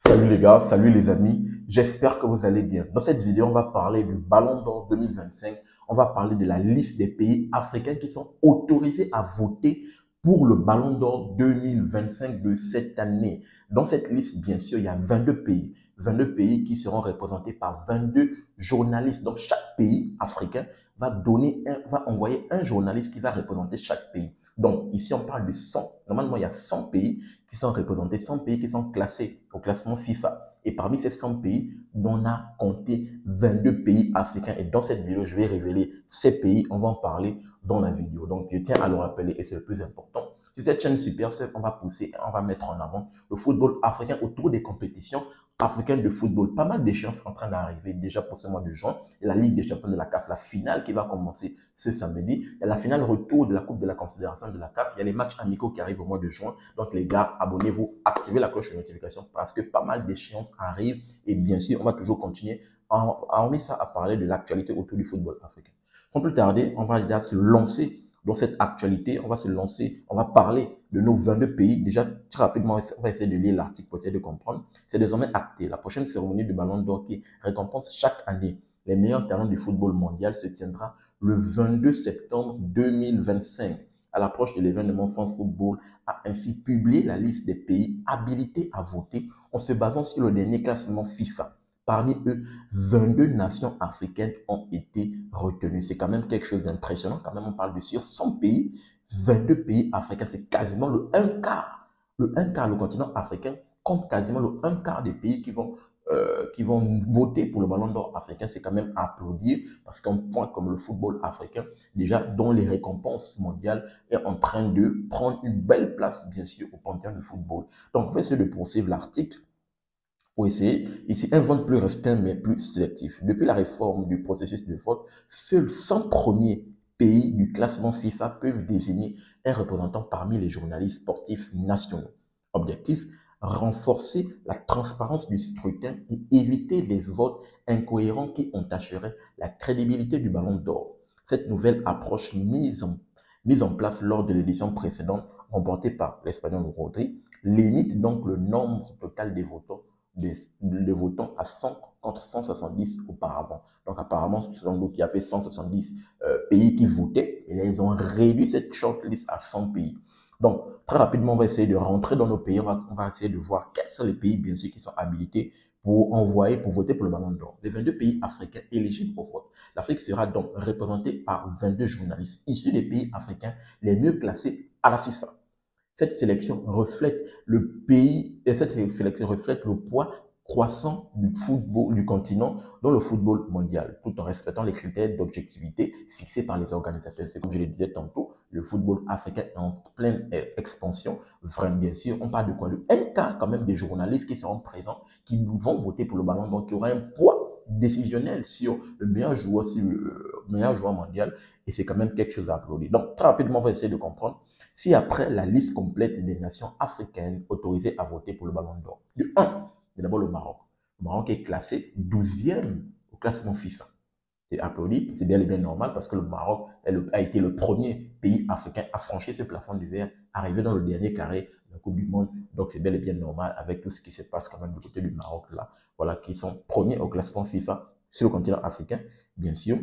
Salut les gars, salut les amis, j'espère que vous allez bien. Dans cette vidéo, on va parler du Ballon d'Or 2025. On va parler de la liste des pays africains qui sont autorisés à voter pour le Ballon d'Or 2025 de cette année. Dans cette liste, bien sûr, il y a 22 pays. 22 pays qui seront représentés par 22 journalistes. Donc, chaque pays africain va envoyer un journaliste qui va représenter chaque pays. Donc, ici, on parle de 100. Normalement, il y a 100 pays qui sont représentés, 100 pays qui sont classés au classement FIFA. Et parmi ces 100 pays, on a compté 22 pays africains. Et dans cette vidéo, je vais révéler ces pays. On va en parler dans la vidéo. Donc, je tiens à le rappeler et c'est le plus important. Sur cette chaîne Super Sub, on va pousser, on va mettre en avant le football africain autour des compétitions africaines de football. Pas mal d'échéances en train d'arriver déjà pour ce mois de juin. Il y a la Ligue des champions de la CAF, la finale qui va commencer ce samedi. Il y a la finale retour de la Coupe de la Confédération de la CAF. Il y a les matchs amicaux qui arrivent au mois de juin. Donc les gars, abonnez-vous, activez la cloche de notification parce que pas mal d'échéances arrivent. Et bien sûr, on va toujours continuer hormis ça à parler de l'actualité autour du football africain. Sans plus tarder, on va déjà se lancer dans cette actualité. On va se lancer, on va parler de nos 22 pays. Déjà, très rapidement, on va essayer de lire l'article pour essayer de comprendre. C'est désormais acté. La prochaine cérémonie du Ballon d'Or qui récompense chaque année les meilleurs talents du football mondial se tiendra le 22 septembre 2025. À l'approche de l'événement, France Football a ainsi publié la liste des pays habilités à voter en se basant sur le dernier classement FIFA. Parmi eux, 22 nations africaines ont été retenues. C'est quand même quelque chose d'impressionnant. Quand même, on parle de sur 100 pays, 22 pays africains. C'est quasiment le 1 quart. Le 1 quart, le continent africain compte quasiment le 1 quart des pays qui vont voter pour le Ballon d'Or africain. C'est quand même à applaudir parce qu'un point comme le football africain, déjà dont les récompenses mondiales est en train de prendre une belle place, bien sûr, au panthéon du football. Donc, on va essayer de poursuivre l'article pour essayer, ici, un vote plus restreint mais plus sélectif. Depuis la réforme du processus de vote, seuls 100 premiers pays du classement FIFA peuvent désigner un représentant parmi les journalistes sportifs nationaux. Objectif, renforcer la transparence du scrutin et éviter les votes incohérents qui entacheraient la crédibilité du Ballon d'Or. Cette nouvelle approche mise en place lors de l'édition précédente, remportée par l'Espagnol Rodri, limite donc le nombre total des votants à 100 contre 170 auparavant. Donc apparemment, il y avait 170 pays qui votaient et là, ils ont réduit cette shortlist à 100 pays. Donc, très rapidement, on va essayer de rentrer dans nos pays. On va essayer de voir quels sont les pays, bien sûr, qui sont habilités pour envoyer, pour voter pour le Ballon d'Or. Les 22 pays africains éligibles au vote. L'Afrique sera donc représentée par 22 journalistes issus des pays africains les mieux classés à la FIFA. Cette sélection reflète le pays et cette sélection reflète le poids croissant du football du continent dans le football mondial, tout en respectant les critères d'objectivité fixés par les organisateurs. C'est comme je le disais tantôt, le football africain est en pleine expansion. Vraiment, bien sûr, on parle de quoi? De un quart quand même des journalistes qui seront présents, qui vont voter pour le ballon, donc il y aura un poids décisionnel sur le meilleur joueur, sur le meilleur joueur mondial, et c'est quand même quelque chose à applaudir. Donc, très rapidement, on va essayer de comprendre si après la liste complète des nations africaines autorisées à voter pour le Ballon d'Or. De 1, c'est d'abord le Maroc. Le Maroc est classé 12e au classement FIFA. C'est applaudi, c'est bien et bien normal parce que le Maroc a été le premier pays africain à franchir ce plafond de verre, arrivé dans le dernier carré de la Coupe du Monde. Donc c'est bien et bien normal avec tout ce qui se passe quand même du côté du Maroc là. Voilà, qui sont premiers au classement FIFA sur le continent africain, bien sûr.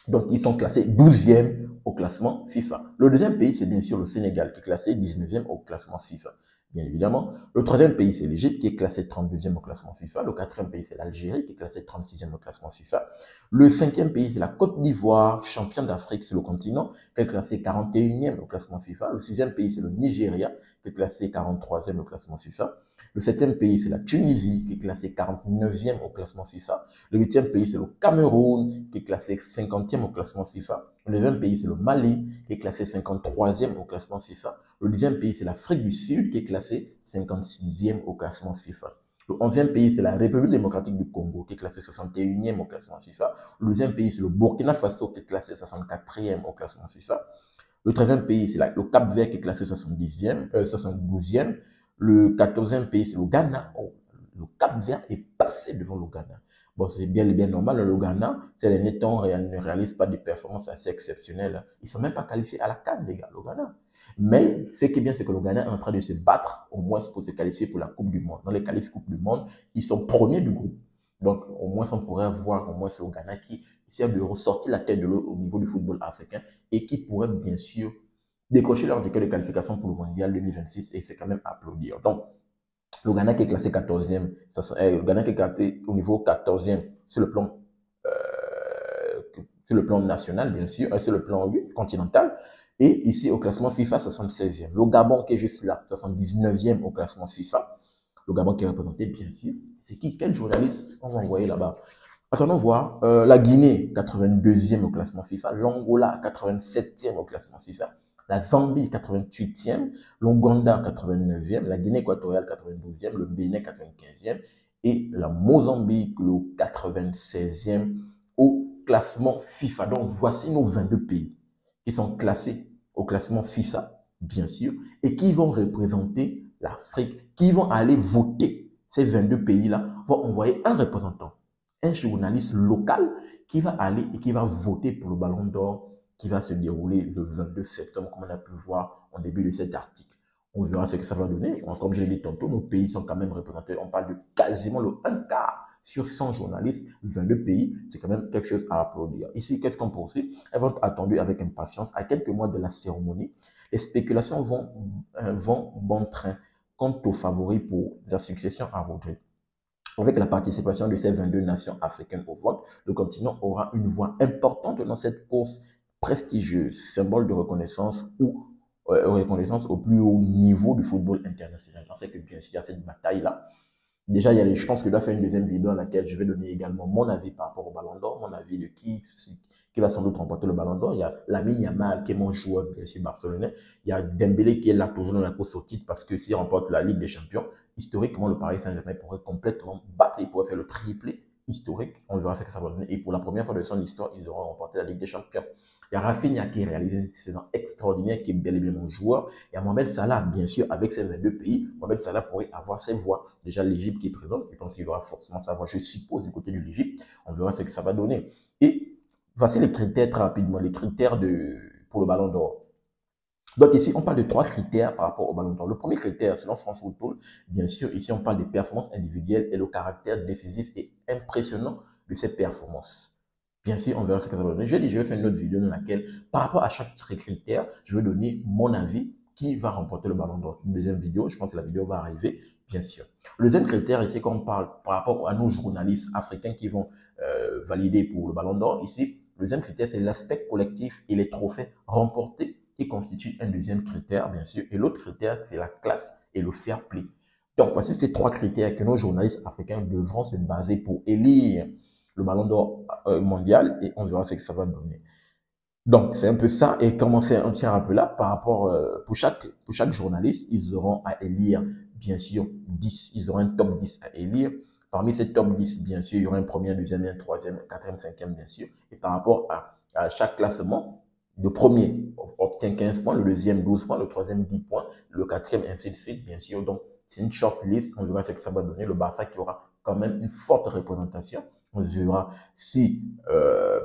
Donc, ils sont classés 12e au classement FIFA. Le deuxième pays, c'est bien sûr le Sénégal, qui est classé 19e au classement FIFA. Bien évidemment. Le troisième pays, c'est l'Égypte, qui est classé 32e au classement FIFA. Le quatrième pays, c'est l'Algérie, qui est classé 36e au classement FIFA. Le cinquième pays, c'est la Côte d'Ivoire, champion d'Afrique sur le continent, qui est classé 41e au classement FIFA. Le sixième pays, c'est le Nigeria, qui est classé 43e au classement FIFA. Le septième pays, c'est la Tunisie, qui est classé 49e au classement FIFA. Le huitième pays, c'est le Cameroun, qui est classé 50e au classement FIFA. Le neuvième pays, c'est le Mali, qui est classé 53e au classement FIFA. Le dixième pays, c'est l'Afrique du Sud, qui est classé 56e au classement FIFA. Le onzième pays, c'est la République démocratique du Congo, qui est classé 61e au classement FIFA. Le deuxième pays, c'est le Burkina Faso, qui est classé 64e au classement FIFA. Le treizième pays, c'est le Cap-Vert, qui est classé 72e. Le quatorzième pays, c'est le Ghana. Oh, le Cap-Vert est passé devant le Ghana. Bon, c'est bien et bien normal. Le Ghana, ces derniers temps, ne réalise pas de performances assez exceptionnelles. Ils ne sont même pas qualifiés à la CAN, les gars, le Ghana. Mais ce qui est bien, c'est que le Ghana est en train de se battre, au moins pour se qualifier pour la Coupe du Monde. Dans les qualifs Coupe du Monde, ils sont premiers du groupe. Donc, au moins, on pourrait voir au moins le Ghana qui essaie de ressortir la tête de l'eau au niveau du football africain et qui pourrait bien sûr décrocher leur ticket de qualification pour le Mondial 2026 et c'est quand même applaudir. Donc, le Ghana qui est classé 14e, le Ghana qui est classé au niveau 14e sur le plan national, bien sûr, sur le plan continental, et ici au classement FIFA 76e. Le Gabon qui est juste là, 79e au classement FIFA. Le Gabon qui est représenté, bien sûr. C'est qui? Quel journaliste on va envoyer là-bas? Attendons voir. La Guinée, 82e au classement FIFA. L'Angola, 87e au classement FIFA. La Zambie, 88e. L'Ouganda, 89e. La Guinée équatoriale, 92e. Le Bénin, 95e. Et la Mozambique, le 96e au classement FIFA. Donc, voici nos 22 pays qui sont classés au classement FIFA, bien sûr, et qui vont représenter l'Afrique, qui vont aller voter. Ces 22 pays-là vont envoyer un représentant, un journaliste local qui va aller et qui va voter pour le Ballon d'Or qui va se dérouler le 22 septembre, comme on a pu voir en début de cet article. On verra ce que ça va donner. Comme je l'ai dit tantôt, nos pays sont quand même représentés. On parle de quasiment le 1 quart sur 100 journalistes, 22 pays. C'est quand même quelque chose à applaudir. Ici, qu'est-ce qu'on poursuit? Elles vont être attendues avec impatience. À quelques mois de la cérémonie, les spéculations vont bon train quant aux favoris pour la succession à Rodrigue. Avec la participation de ces 22 nations africaines au vote, le continent aura une voix importante dans cette course prestigieuse, symbole de reconnaissance ou reconnaissance au plus haut niveau du football international. On sait que bien sûr, il y a cette bataille-là. Déjà, je pense que je dois faire une deuxième vidéo dans laquelle je vais donner également mon avis par rapport au Ballon d'Or, mon avis de qui va sans doute remporter le Ballon d'Or. Il y a Lamine Yamal qui est mon joueur bien sûr barcelonais. Il y a Dembélé qui est là toujours dans la course au titre parce que s'il remporte la Ligue des Champions, historiquement, le Paris Saint-Germain pourrait complètement battre, il pourrait faire le triplé historique. On verra ce que ça va donner. Et pour la première fois de son histoire, ils auront remporté la Ligue des Champions. Il y a Rafinha qui a réalisé une saison extraordinaire, qui est bel et bien mon joueur. Il y a Mohamed Salah, bien sûr, avec ses 22 pays. Mohamed Salah pourrait avoir ses voix. Déjà, l'Égypte qui est présente, je pense qu'il aura forcément sa voix, je suppose, du côté de l'Égypte. On verra ce que ça va donner. Et voici les critères très rapidement, les critères pour le Ballon d'Or. Donc ici, on parle de trois critères par rapport au Ballon d'Or. Le premier critère, selon France Football, bien sûr, ici, on parle des performances individuelles et le caractère décisif et impressionnant de ces performances. Bien sûr, on verra ce que ça va donner. Je vais faire une autre vidéo dans laquelle, par rapport à chaque critère, je vais donner mon avis qui va remporter le Ballon d'Or. Une deuxième vidéo, je pense que la vidéo va arriver, bien sûr. Le deuxième critère, ici, quand on parle par rapport à nos journalistes africains qui vont valider pour le Ballon d'Or, ici, le deuxième critère, c'est l'aspect collectif et les trophées remportés qui constitue un deuxième critère, bien sûr. Et l'autre critère, c'est la classe et le fair play. Donc, voici ces trois critères que nos journalistes africains devront se baser pour élire le Ballon d'Or mondial et on verra ce que ça va donner. Donc, c'est un peu ça. Et comment c'est un petit rappel là, par rapport, pour chaque journaliste, ils auront à élire, bien sûr, 10. Ils auront un top 10 à élire. Parmi ces top 10, bien sûr, il y aura un premier, un deuxième, un troisième, un quatrième, cinquième, bien sûr. Et par rapport à chaque classement, le premier obtient 15 points, le deuxième 12 points, le troisième 10 points, le quatrième ainsi de suite, bien sûr. Donc, c'est une short list. On verra ce que ça va donner. Le Barça qui aura quand même une forte représentation. On verra si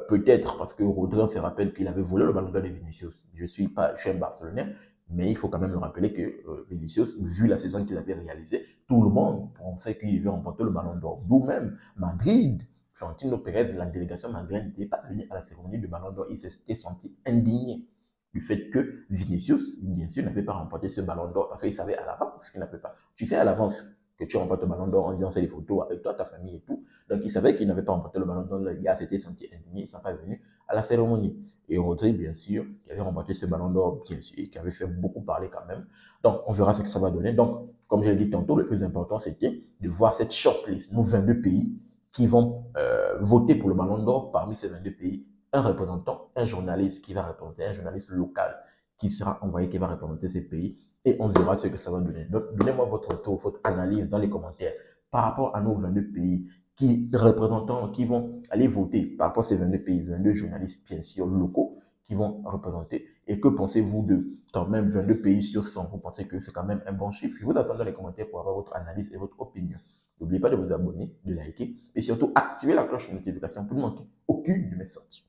peut-être parce que Rodri, on se rappelle qu'il avait volé le ballon d'or de Vinicius. Je suis un Barcelonais, mais il faut quand même le rappeler que Vinicius, vu la saison qu'il avait réalisée, tout le monde pensait qu'il devait remporter le ballon d'or. D'où même Madrid, Florentino Pérez, la délégation madrilène n'était pas venue à la cérémonie du ballon d'or. Il s'était senti indigné du fait que Vinicius, bien sûr, n'avait pas remporté ce ballon d'or parce qu'il savait à l'avance qu'il n'avait pas. Tu sais à l'avance que tu remportes le ballon d'or en disant c'est des photos avec toi, ta famille et tout. Donc, il savait qu'il n'avait pas remporté le ballon d'or. Le gars s'était senti indigné, ils ne sont pas venus à la cérémonie. Et Rodri, bien sûr, qui avait remporté ce ballon d'or, bien sûr, qui avait fait beaucoup parler quand même. Donc, on verra ce que ça va donner. Donc, comme je l'ai dit tantôt, le plus important, c'était de voir cette shortlist, nos 22 pays qui vont voter pour le ballon d'or. Parmi ces 22 pays, un représentant, un journaliste qui va représenter, un journaliste local qui sera envoyé, qui va représenter ces pays. Et on verra ce que ça va donner. Donc, donnez-moi votre retour, votre analyse dans les commentaires par rapport à nos 22 pays représentants qui vont aller voter par rapport à ces 22 pays, 22 journalistes bien sûr locaux qui vont représenter. Et que pensez-vous de quand même 22 pays sur 100? Vous pensez que c'est quand même un bon chiffre? Je vous attends dans les commentaires pour avoir votre analyse et votre opinion. N'oubliez pas de vous abonner, de liker et surtout activer la cloche de notification pour ne manquer aucune de mes sorties.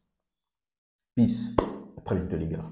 Peace. À très bientôt les gars.